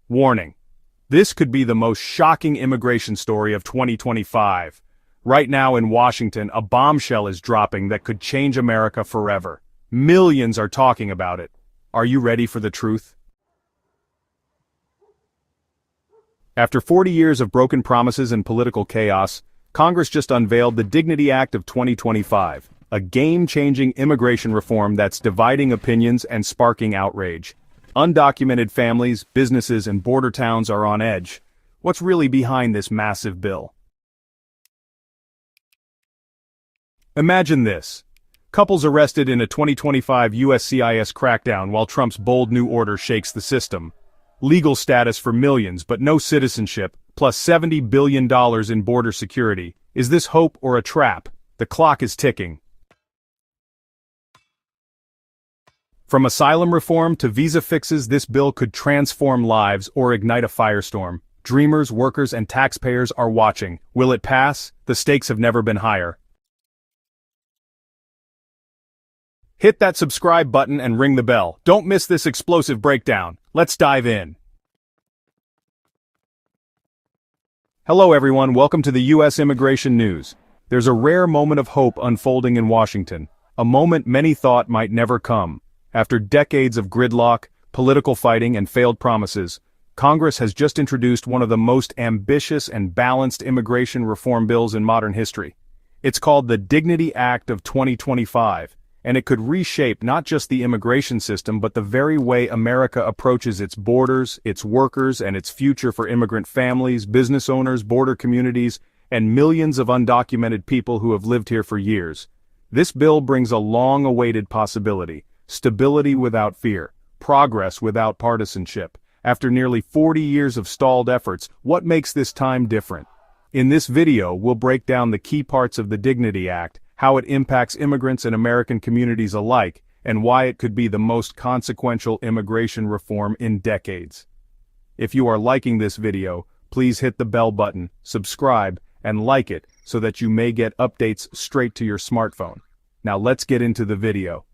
Warning. This could be the most shocking immigration story of 2025. Right now in Washington, a bombshell is dropping that could change America forever. Millions are talking about it. Are you ready for the truth? After 40 years of broken promises and political chaos, Congress just unveiled the Dignity Act of 2025, a game-changing immigration reform that's dividing opinions and sparking outrage. Undocumented families, businesses, and border towns are on edge. What's really behind this massive bill? Imagine this. Couples arrested in a 2025 USCIS crackdown while Trump's bold new order shakes the system. Legal status for millions but no citizenship, plus $70 billion in border security. Is this hope or a trap? The clock is ticking. From asylum reform to visa fixes, this bill could transform lives or ignite a firestorm. Dreamers, workers, and taxpayers are watching. Will it pass? The stakes have never been higher. Hit that subscribe button and ring the bell. Don't miss this explosive breakdown. Let's dive in. Hello everyone, welcome to the U.S. Immigration News. There's a rare moment of hope unfolding in Washington, a moment many thought might never come. After decades of gridlock, political fighting, and failed promises, Congress has just introduced one of the most ambitious and balanced immigration reform bills in modern history. It's called the Dignity Act of 2025. And it could reshape not just the immigration system but the very way America approaches its borders, its workers, and its future for immigrant families, business owners, border communities, and millions of undocumented people who have lived here for years. This bill brings a long-awaited possibility: stability without fear, progress without partisanship. After nearly 40 years of stalled efforts, what makes this time different? In this video, we'll break down the key parts of the Dignity Act, how it impacts immigrants and American communities alike, and why it could be the most consequential immigration reform in decades. If you are liking this video, please hit the bell button, subscribe, and like it so that you may get updates straight to your smartphone. Now let's get into the video.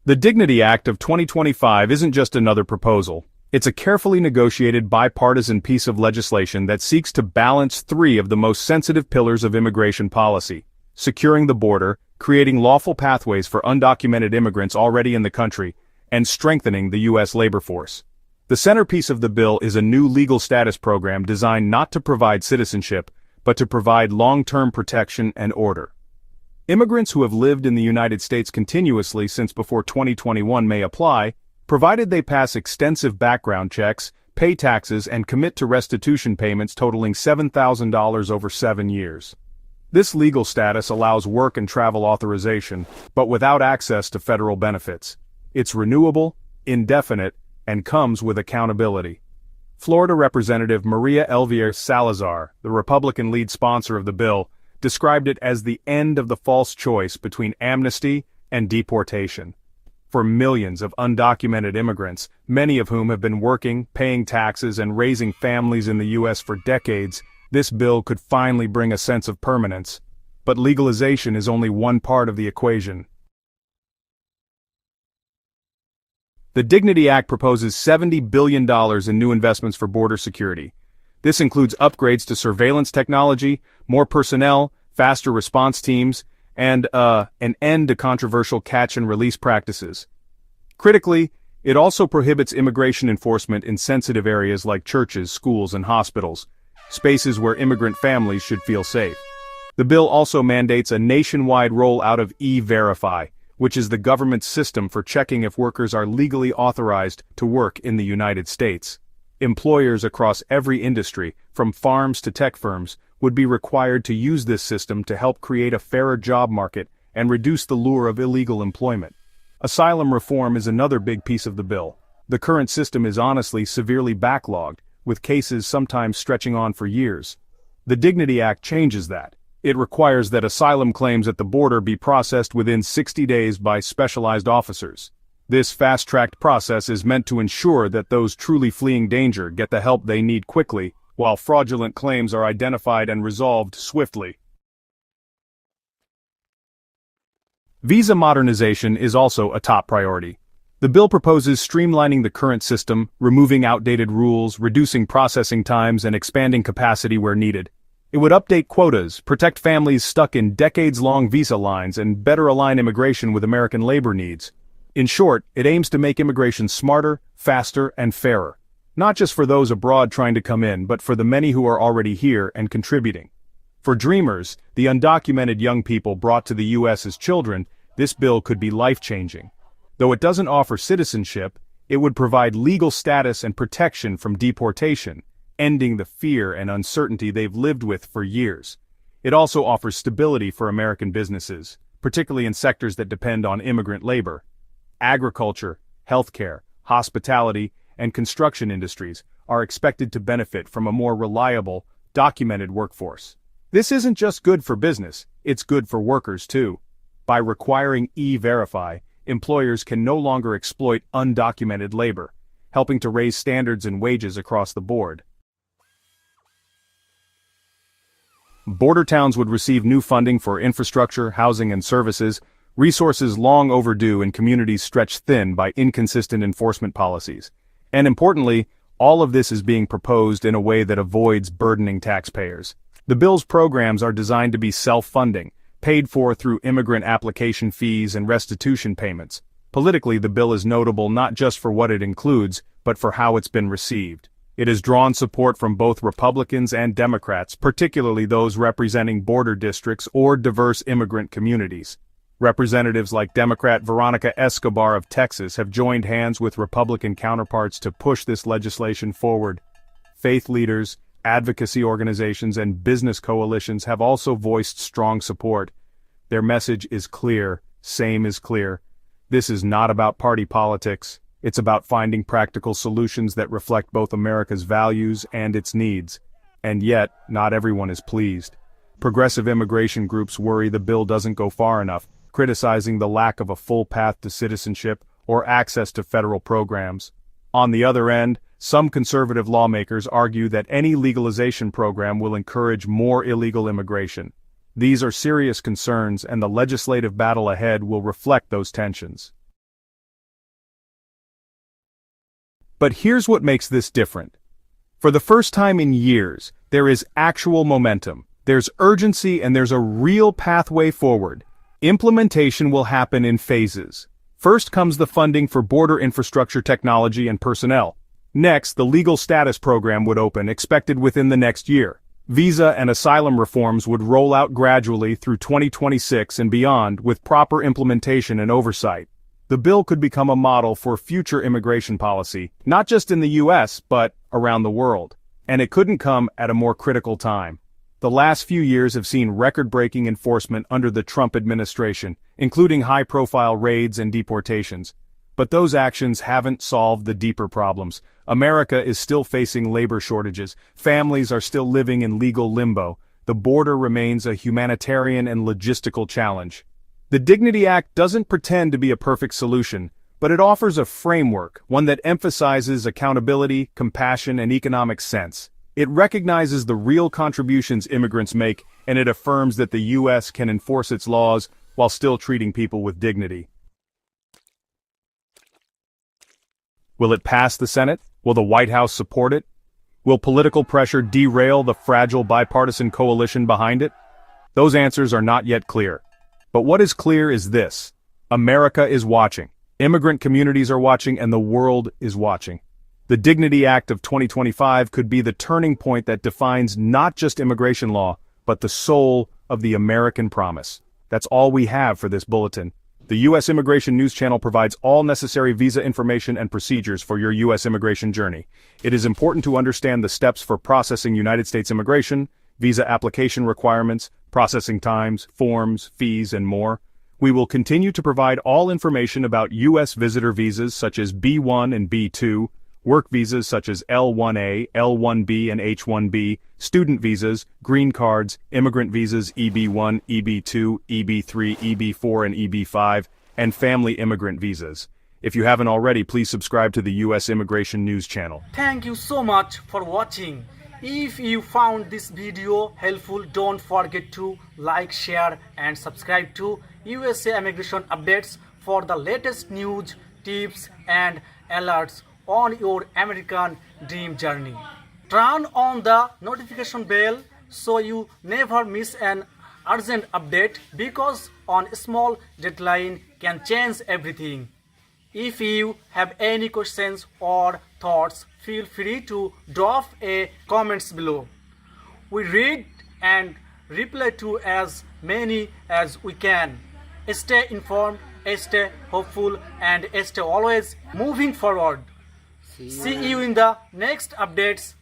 The Dignity Act of 2025 isn't just another proposal. It's a carefully negotiated bipartisan piece of legislation that seeks to balance three of the most sensitive pillars of immigration policy: securing the border, creating lawful pathways for undocumented immigrants already in the country, and strengthening the U.S. labor force. The centerpiece of the bill is a new legal status program designed not to provide citizenship, but to provide long-term protection and order. Immigrants who have lived in the United States continuously since before 2021 may apply, provided they pass extensive background checks, pay taxes, and commit to restitution payments totaling $7,000 over 7 years. This legal status allows work and travel authorization, but without access to federal benefits. It's renewable, indefinite, and comes with accountability. Florida Representative Maria Elvira Salazar, the Republican lead sponsor of the bill, described it as the end of the false choice between amnesty and deportation. For millions of undocumented immigrants, many of whom have been working, paying taxes, and raising families in the U.S. for decades, this bill could finally bring a sense of permanence. But legalization is only one part of the equation. The Dignity Act proposes $70 billion in new investments for border security. This includes upgrades to surveillance technology, more personnel, faster response teams, and an end to controversial catch and release practices. Critically, it also prohibits immigration enforcement in sensitive areas like churches, schools, and hospitals, spaces where immigrant families should feel safe. The bill also mandates a nationwide rollout of E-Verify, which is the government's system for checking if workers are legally authorized to work in the United States. Employers across every industry, from farms to tech firms, would be required to use this system to help create a fairer job market and reduce the lure of illegal employment. Asylum reform is another big piece of the bill. The current system is honestly severely backlogged, with cases sometimes stretching on for years. The Dignity Act changes that. It requires that asylum claims at the border be processed within 60 days by specialized officers. This fast-tracked process is meant to ensure that those truly fleeing danger get the help they need quickly, while fraudulent claims are identified and resolved swiftly. Visa modernization is also a top priority. The bill proposes streamlining the current system, removing outdated rules, reducing processing times, and expanding capacity where needed. It would update quotas, protect families stuck in decades-long visa lines, and better align immigration with American labor needs. In short, it aims to make immigration smarter, faster, and fairer. Not just for those abroad trying to come in, but for the many who are already here and contributing. For dreamers, the undocumented young people brought to the U.S. as children, this bill could be life-changing. Though it doesn't offer citizenship, it would provide legal status and protection from deportation, ending the fear and uncertainty they've lived with for years. It also offers stability for American businesses, particularly in sectors that depend on immigrant labor. Agriculture, healthcare, hospitality, and construction industries are expected to benefit from a more reliable, documented workforce. This isn't just good for business, it's good for workers too. By requiring E-Verify, employers can no longer exploit undocumented labor, helping to raise standards and wages across the board. Border towns would receive new funding for infrastructure, housing, and services, resources long overdue in communities stretched thin by inconsistent enforcement policies. And importantly, all of this is being proposed in a way that avoids burdening taxpayers. The bill's programs are designed to be self-funding, paid for through immigrant application fees and restitution payments. Politically, the bill is notable not just for what it includes, but for how it's been received. It has drawn support from both Republicans and Democrats, particularly those representing border districts or diverse immigrant communities. Representatives like Democrat Veronica Escobar of Texas have joined hands with Republican counterparts to push this legislation forward. Faith leaders, advocacy organizations, and business coalitions have also voiced strong support. Their message is clear, same is clear. This is not about party politics. It's about finding practical solutions that reflect both America's values and its needs. And yet, not everyone is pleased. Progressive immigration groups worry the bill doesn't go far enough, criticizing the lack of a full path to citizenship or access to federal programs. On the other end, some conservative lawmakers argue that any legalization program will encourage more illegal immigration. These are serious concerns, and the legislative battle ahead will reflect those tensions. But here's what makes this different. For the first time in years, there is actual momentum, there's urgency, and there's a real pathway forward. Implementation will happen in phases. First comes the funding for border infrastructure technology and personnel. Next, the legal status program would open, expected within the next year. Visa and asylum reforms would roll out gradually through 2026 and beyond, with proper implementation and oversight. The bill could become a model for future immigration policy, not just in the U.S., but around the world. And it couldn't come at a more critical time. The last few years have seen record-breaking enforcement under the Trump administration, including high-profile raids and deportations. But those actions haven't solved the deeper problems. America is still facing labor shortages, families are still living in legal limbo, the border remains a humanitarian and logistical challenge. The Dignity Act doesn't pretend to be a perfect solution, but it offers a framework, one that emphasizes accountability, compassion, and economic sense. It recognizes the real contributions immigrants make, and it affirms that the U.S. can enforce its laws while still treating people with dignity. Will it pass the Senate? Will the White House support it? Will political pressure derail the fragile bipartisan coalition behind it? Those answers are not yet clear. But what is clear is this: America is watching. Immigrant communities are watching, and the world is watching. The Dignity Act of 2025 could be the turning point that defines not just immigration law, but the soul of the American promise. That's all we have for this bulletin. The U.S. Immigration News Channel provides all necessary visa information and procedures for your U.S. immigration journey. It is important to understand the steps for processing United States immigration, visa application requirements, processing times, forms, fees, and more. We will continue to provide all information about U.S. visitor visas such as B1 and B2, work visas such as L1A, L1B, and H1B, student visas, green cards, immigrant visas EB1, EB2, EB3, EB4, and EB5, and family immigrant visas. If you haven't already, please subscribe to the U.S. Immigration News Channel. Thank you so much for watching. If you found this video helpful, don't forget to like, share, and subscribe to USA Immigration Updates for the latest news, tips, and alerts on your American dream journey. Turn on the notification bell so you never miss an urgent update, because on a small deadline can change everything. If you have any questions or thoughts, feel free to drop a comments below. We read and reply to as many as we can. Stay informed, stay hopeful, and stay always moving forward. See you in the next updates.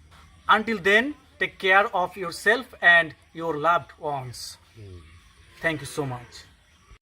Until then, take care of yourself and your loved ones. Thank you so much.